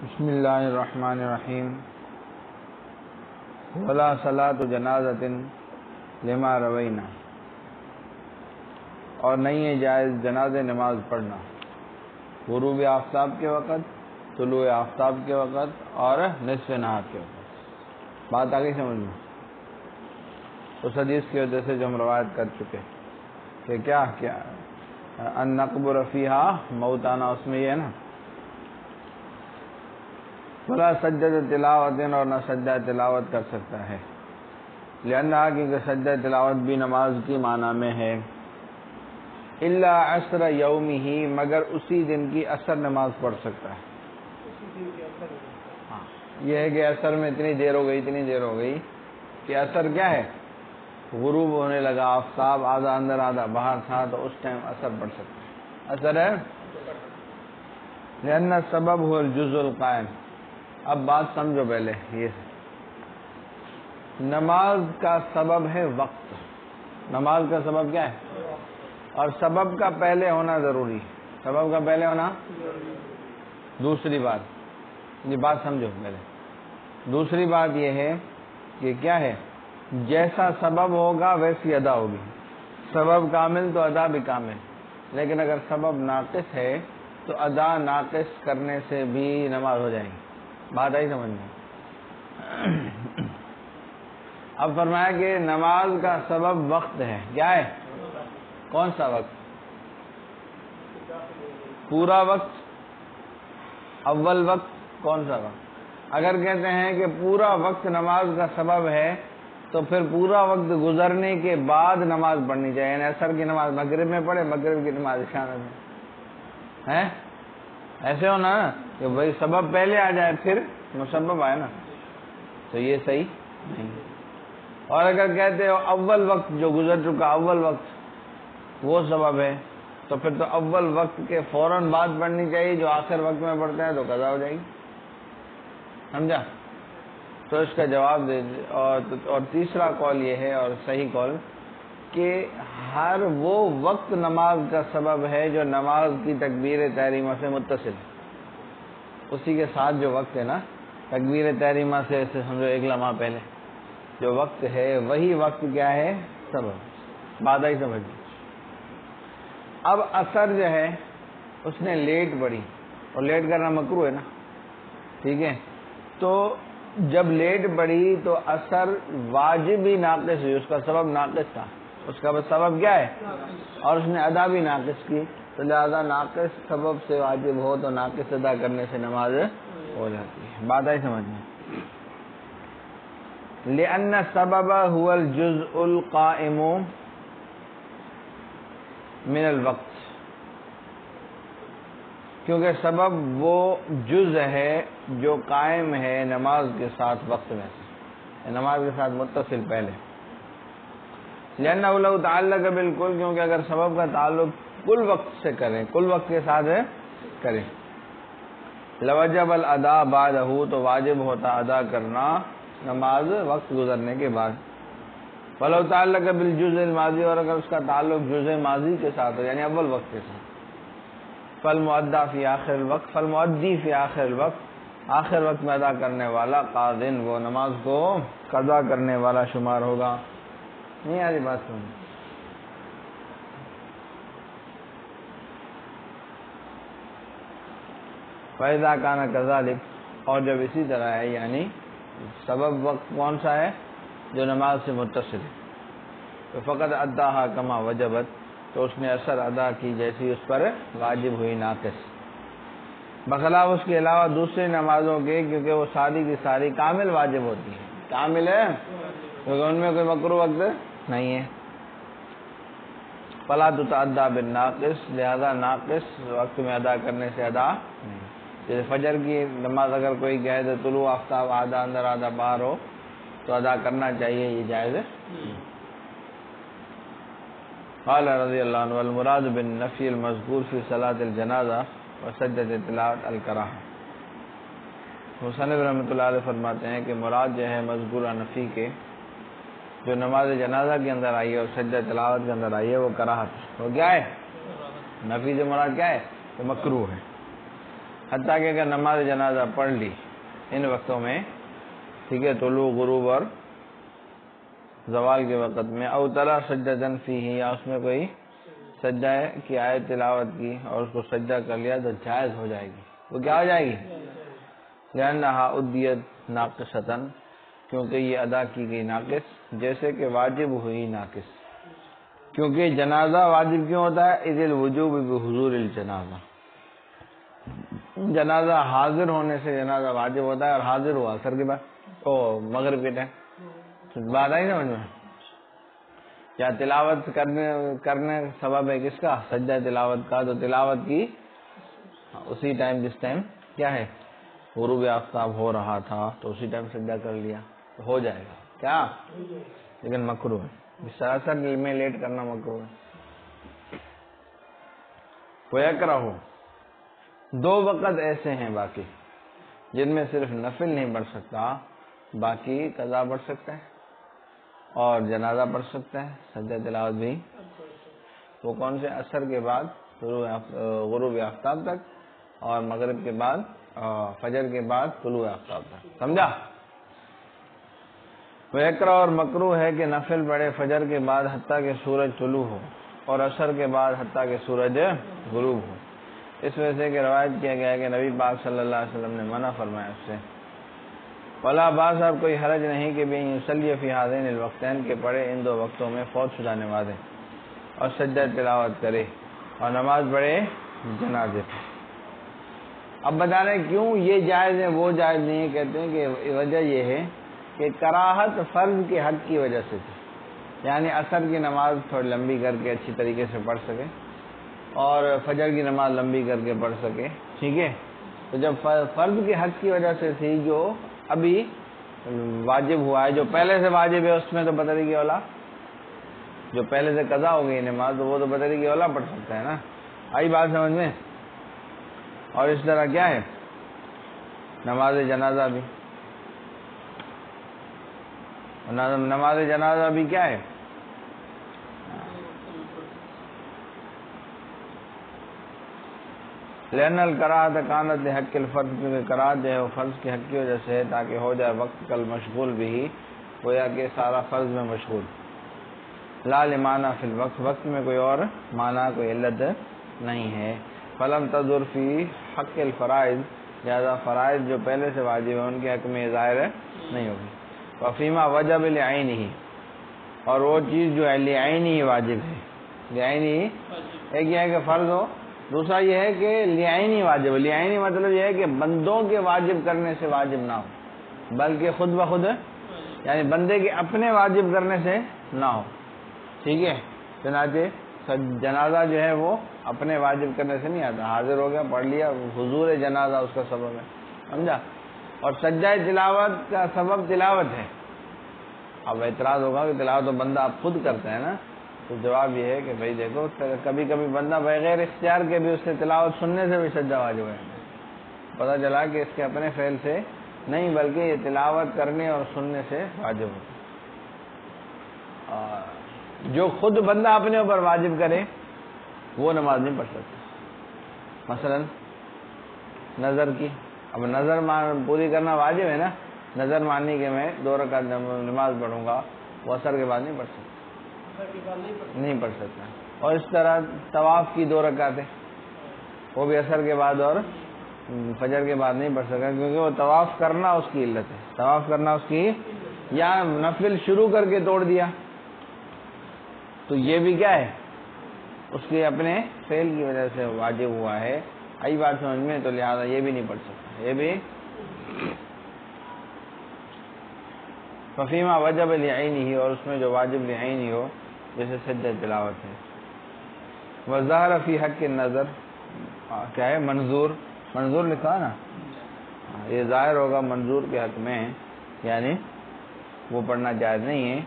بسم اللہ الرحمن الرحیم ولا صلاۃ جنازۃ لما روینا، اور نہیں ہے جائز جنازہ نماز پڑھنا غروب آفتاب کے وقت، طلوع آفتاب کے وقت اور نصف نہار کے وقت۔ بات آگے سمجھ میں اس حدیث کی وجہ سے جو ہم روایت کر چکے کہ کیا ان نقبر فیہا موتانا، اس میں یہ ہے نا ولا سجدہ تلاوت، اور نہ سجدہ تلاوت کر سکتا ہے، لأنہا کیونکہ سجدہ تلاوت بھی نماز کی معنی میں ہے، الا عصر یومہ، مگر اسی دن کی عصر نماز پڑھ سکتا ہے۔ ہاں، یہ ہے کہ عصر میں اتنی دیر ہو گئی کہ عصر کیا ہے، غروب ہونے لگا، آفتاب آدھا اندر آدھا باہر تھا، تو اس ٹائم عصر پڑھ سکتا ہے۔ عصر ہے لأن السبب هو الجزء القائم۔ اب بات سمجھو پہلے، یہ نماز کا سبب ہے وقت، نماز کا سبب کیا ہے، اور سبب کا پہلے ہونا ضروری، سبب کا پہلے ہونا۔ دوسری بات، یہ بات سمجھو پہلے، دوسری بات یہ ہے کہ کیا ہے، جیسا سبب ہوگا ویسی ادا ہوگی، سبب کامل تو ادا بھی کامل، لیکن اگر سبب ناقص ہے تو ادا ناقص کرنے سے بھی نماز ہو جائے گی۔ بات آئی سمجھ میں؟ اب فرمایا کہ نماز کا سبب وقت ہے، کیا ہے، کون سا وقت، پورا وقت، اول وقت، کون سا وقت۔ اگر کہتے ہیں کہ پورا وقت نماز کا سبب ہے تو پھر پورا وقت گزرنے کے بعد نماز پڑھنی چاہیے، یعنی عصر کی نماز مغرب میں پڑھے، مغرب کی نماز عشاء میں ہے، ایسے ہونا کہ بھائی سبب پہلے آ جائے پھر مسبب آئے نا، تو یہ صحیح نہیں۔ اور اگر کہتے ہو اول وقت جو گزر چکا، اول وقت وہ سبب ہے، تو پھر تو اول وقت کے فوراً بعد پڑھنی چاہیے، جو آخر وقت میں پڑھتے ہیں تو قضا ہو جائے گی، سمجھا؟ تو اس کا جواب دے، اور تیسرا قول یہ ہے، اور صحیح قول، کہ ہر وہ وقت نماز کا سبب ہے جو نماز کی تکبیر تحریمہ سے متصل ہے، اسی کے ساتھ جو وقت ہے نا، تکبیر تحریمہ سے ایسے سمجھو ایک لمحہ پہلے جو وقت ہے وہی وقت کیا ہے، سبب۔ بات آئی سمجھ۔ اب عصر جو ہے اس نے لیٹ پڑھی، اور لیٹ کرنا مکروہ ہے نا، ٹھیک ہے، تو جب لیٹ پڑھی تو عصر واجب ہی ناقص ہوئی، اس کا سبب ناقص تھا، اس کا سبب کیا ہے، اور اس نے ادا بھی ناقص کی، تو لہذا ناقص سبب سے واجب ہو تو ناقص ادا کرنے سے نماز ہو جاتی ہے۔ بات آئی سمجھ میں؟ لأن السبب هو الجزء القائم من الوقت، کیونکہ سبب وہ جز ہے جو قائم ہے نماز کے ساتھ وقت میں سے، نماز کے ساتھ متصل پہلے۔ لأنه لو تعلق بالکل، کیونکہ اگر سبب کا تعلق کل وقت سے کریں، کل وقت کے ساتھ کریں، لوجب الادا بعدہ، تو واجب ہوتا ادا کرنا نماز وقت گزرنے کے بعد۔ ولو تعلق بالجزء الماضی، اور اگر اس کا تعلق جزء ماضی کے ساتھ ہو، یعنی اول وقت کے ساتھ، فالمؤدی فی آخر الوقت، فالمؤدی فی آخر الوقت، آخر وقت میں ادا کرنے والا، قاضٍ، وہ نماز کو قضا کرنے والا شمار ہوگا۔ نہیں آ رہی بات سمجھ؟ فَإِذَا كَانَ كَذَلِكَ، اور جب اسی طرح ہے، یعنی سبب وقت کون سا ہے، جو نماز سے متصل ہے، تو فقط اداہا کما وجبت، تو اس نے عصر ادا کی جیسی اس پر واجب ہوئی، ناقص، بخلاف اس کے علاوہ دوسری نمازوں کے، کیونکہ وہ ساری کی ساری کامل واجب ہوتی ہے، کامل ہے، کیونکہ ان میں کوئی مکروہ وقت نہیں ہے۔ فلا تتعدی بالناقص، لہذا ناقص وقت میں ادا کرنے سے ادا نہیں۔ جیسے فجر کی نماز اگر کوئی کہے تو طلوع آفتاب آدھا اندر آدھا باہر ہو تو ادا کرنا چاہیے، یہ جائز ہے۔ قال رضی اللہ عنہ والمراد بالنفی المذکور فی صلاۃ الجنازہ وسجدۃ تلاوت الکراہہ۔ مصنف رحمۃ اللہ علیہ فرماتے ہیں کہ مراد جو ہے مذکورہ نفی کے، جو نماز جنازہ کے اندر آئی ہے اور سجدہ تلاوت کے اندر آئی ہے، وہ کراہت، وہ کیا ہے، نفی سے مراد کیا ہے، کہ مکروہ ہے۔ حتیٰ کہ اگر نماز جنازہ پڑھ لی ان وقتوں میں، ٹھیک ہے، طلوع، غروب اور زوال کے وقت میں، او تلا سجدۃ فیہ، یا اس میں کوئی سجدہ کی آیت تلاوت کی اور اس کو سجدہ کر لیا تو جائز ہو جائے گی. وہ کیا ہو جائے گی؟ لأنہا ادیت ناقصۃ، کیونکہ یہ ادا کی گئی ناقص، جیسے کہ واجب ہوئی ناقص. کیونکہ جنازہ واجب کیوں ہوتا ہے؟ اذ الوجوب بحضور الجنازہ، جنازہ حاضر ہونے سے جنازہ واجب ہوتا ہے، اور حاضر ہوا اثر کے بعد مغرب کے ٹائم. بات آئی سمجھ میں؟ کیا تلاوت کرنے سبب ہے کس کا؟ سجدہ تلاوت کا. تو تلاوت کی اسی ٹائم، جس ٹائم کیا ہے غروب آفتاب ہو رہا تھا، تو اسی ٹائم سجدہ کر لیا تو ہو جائے گا. کیا؟ لیکن مکروہ ہے، سراسر میں لیٹ کرنا مکروہ ہے. ویکرہ، دو وقت ایسے ہیں باقی جن میں صرف نفل نہیں پڑھ سکتا، باقی قضا پڑھ سکتا ہے اور جنازہ پڑھ سکتا ہے، سجدہ تلاوت بھی. وہ کون سے؟ عصر کے بعد غروب آفتاب تک، اور مغرب کے بعد فجر کے بعد طلوع آفتاب تک. سمجھا؟ ویکرہ، اور مکروہ ہے کہ نفل پڑھے فجر کے بعد حتیٰ کہ سورج طلوع ہو، اور عصر کے بعد حتیٰ کہ سورج غروب ہو. اس وجہ سے کہ روایت کیا گیا ہے کہ نبی پاک صلی اللہ علیہ وسلم نے منع فرمایا اس سے. ولا باس، اب کوئی حرج نہیں کہ بین یصلی فی ہذین الوقتین، کے پڑھے ان دو وقتوں میں فوت شدہ نمازیں، اور سجدہ تلاوت کرے اور نماز پڑھے جنازے پر. اب بتا رہے کیوں یہ جائز ہے وہ جائز نہیں ہے. کہتے ہیں کہ وجہ یہ ہے کہ کراہت فرض کے حق کی وجہ سے تھی، یعنی عصر کی نماز تھوڑی لمبی کر کے اچھی طریقے سے پڑھ سکے، اور فجر کی نماز لمبی کر کے پڑھ سکے. ٹھیک ہے، تو جب فرض کے حق کی وجہ سے تھی، جو ابھی واجب ہوا ہے، جو پہلے سے واجب ہے اس میں تو بدری کی اولا، جو پہلے سے قضا ہو گئی نماز تو وہ تو بدری کی اولا پڑھ سکتا ہے نا. آئی بات سمجھ میں؟ اور اس طرح کیا ہے نماز جنازہ بھی، نماز جنازہ بھی کیا ہے؟ لأن الکراہۃ کانت لحق الفرض، کیونکہ کراہت جو ہے وہ فرض کے حق کی وجہ سے ہے، تاکہ ہو جائے وقت کل مشغول بھی، گویا کہ سارا فرض میں مشغول. لا لمعنی فی الوقت، وقت میں کوئی اور معنی، کوئی علت نہیں ہے. فلم تضر فی حق الفرائض، لہذا فرائض جو پہلے سے واجب ہیں ان کے حق میں ظاہر نہیں ہوگی. وفیما وجب لعینہ، اور وہ چیز جو لعینہ واجب ہے. لعینہ ایک یہ ہے کہ فرض ہو، دوسرا یہ ہے کہ لعینہ واجب. لعینہ مطلب یہ ہے کہ بندوں کے واجب کرنے سے واجب نہ ہو، بلکہ خود بخود، یعنی بندے کے اپنے واجب کرنے سے نہ ہو. ٹھیک ہے، چنانچہ جنازہ جو ہے وہ اپنے واجب کرنے سے نہیں آتا، حاضر ہو گیا پڑھ لیا، حضور جنازہ اس کا سبب ہے. سمجھا؟ اور سجدہ تلاوت کا سبب تلاوت ہے. اب اعتراض ہوگا کہ تلاوت تو بندہ آپ خود کرتا ہے نا، تو جواب یہ ہے کہ بھائی دیکھو، کبھی کبھی بندہ بغیر اختیار کے بھی اس سے تلاوت سننے سے بھی سجدہ واجب ہے. پتہ چلا کہ اس کے اپنے فعل سے نہیں، بلکہ یہ تلاوت کرنے اور سننے سے واجب ہوتا. جو خود بندہ اپنے اوپر واجب کرے وہ نماز نہیں پڑھ سکتا. مثلا نظر کی، اب نظر پوری کرنا واجب ہے نا، نظر ماننی کہ میں 2 رکعت نماز پڑھوں گا، وہ عصر کے بعد نہیں پڑھ سکتا، نہیں پڑھ سکتا. اور اس طرح طواف کی 2 رکعتیں، وہ بھی عصر کے بعد اور فجر کے بعد نہیں پڑھ سکتا، کیونکہ وہ طواف کرنا اس کی علت ہے. طواف کرنا اس کی، یا نفل شروع کر کے توڑ دیا تو یہ بھی کیا ہے، اس کے اپنے فعل کی وجہ سے واجب ہوا ہے. آئی بات سمجھ میں؟ تو لہذا یہ بھی نہیں پڑھ سکتا. یہ بھی ففیما وجب لعینہ، اور اس میں جو واجب لعینہ ہو، جیسے سجدہ تلاوت ہے. وظہر فی حق النظر، کیا ہے؟ منظور. منظور لکھا نا، یہ ظاہر ہوگا منظور کے حق میں، یعنی وہ پڑھنا جائز نہیں ہے.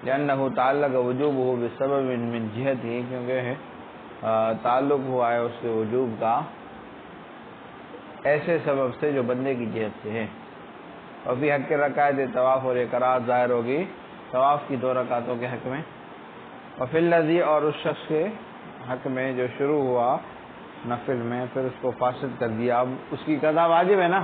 لأنہ تعلق وجوبہ بسبب من جہتہ، کیونکہ تعلق ہوا ہے اس کے وجوب کا ایسے سبب سے جو بندے کی جہت سے ہے. اور فی حق رکعت طواف، اور اقرار ظاہر ہوگی طواف کی 2 رکعتوں کے حق میں. اور فی الذی، اور اس شخص کے حق میں جو شروع ہوا نفل میں، پھر اس کو فاسد کر دیا، اب اس کی قضا واجب ہے نا،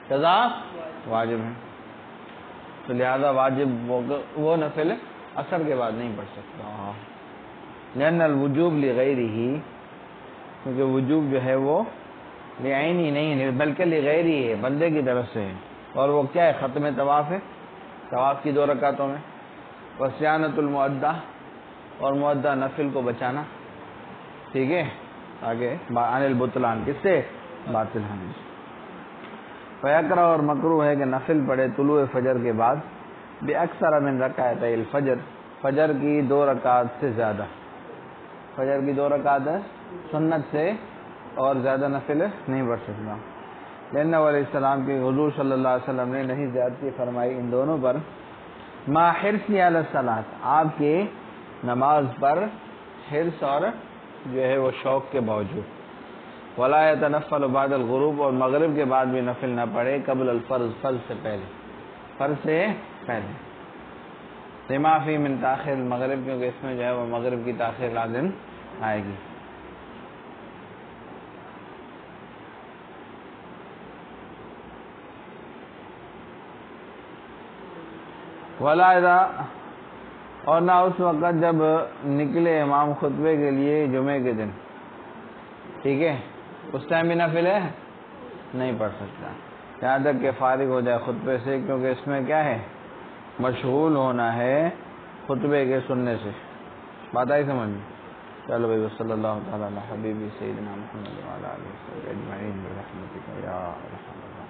قضا واجب ہے، تو لہذا واجب وہ نفل اثر کے بعد نہیں پڑھ سکتا، لأن الوجوب لغیرہ، کیونکہ وجوب جو ہے وہ لعینی نہیں ہے بلکہ لغیرہ ہے، بندے کی طرف سے ہے، اور وہ کیا ہے؟ ختم طواف ہے، طواف کی 2 رکعتوں میں، وصیانۃ المؤدہ، اور مؤدہ نفل کو بچانا، ٹھیک ہے، آگے عن البطلان، کس سے؟ باطل ہونے سے۔ فیکرہ، اور مکروہ ہے کہ نفل پڑھے طلوع فجر کے بعد، باکثر من رکعتي الفجر، فجر کی 2 رکعت سے زیادہ، فجر کی 2 رکعت سنت سے اور زیادہ نفل نہیں پڑھ سکتا، لأن علیہ السلام کے حضور صلی اللہ علیہ وسلم نے نہیں زیادتی فرمائی ان دونوں پر، ما حرصی علی الصلاۃ، آپ کے نماز پر حرص اور جو ہے وہ شوق کے باوجود، ولا يتنفل بعد الغروب، اور مغرب کے بعد بھی نفل نہ پڑھے، قبل الفرض، فرض سے پہلے، فرض سے پہلے، لما فی من تاخیر المغرب، کیونکہ اس میں جو ہے وہ مغرب کی تاخیر لازم آئے گی۔ ولا اذا، اور نہ اس وقت جب نکلے امام خطبے کے لیے جمعے کے دن، ٹھیک ہے، اس ٹائم بھی نفل ہے نہیں پڑھ سکتا، یہاں تک کہ فارغ ہو جائے خطبے سے، کیونکہ اس میں کیا ہے؟ مشغول ہونا ہے خطبے کے سننے سے، بات آئی سمجھ میں؟ چلو بھائی، صلی اللہ تعالی علی حبیبی سیدنا محمد وعلی آلہ وصحبہ اجمعین برحمتک یا ارحم الراحمین۔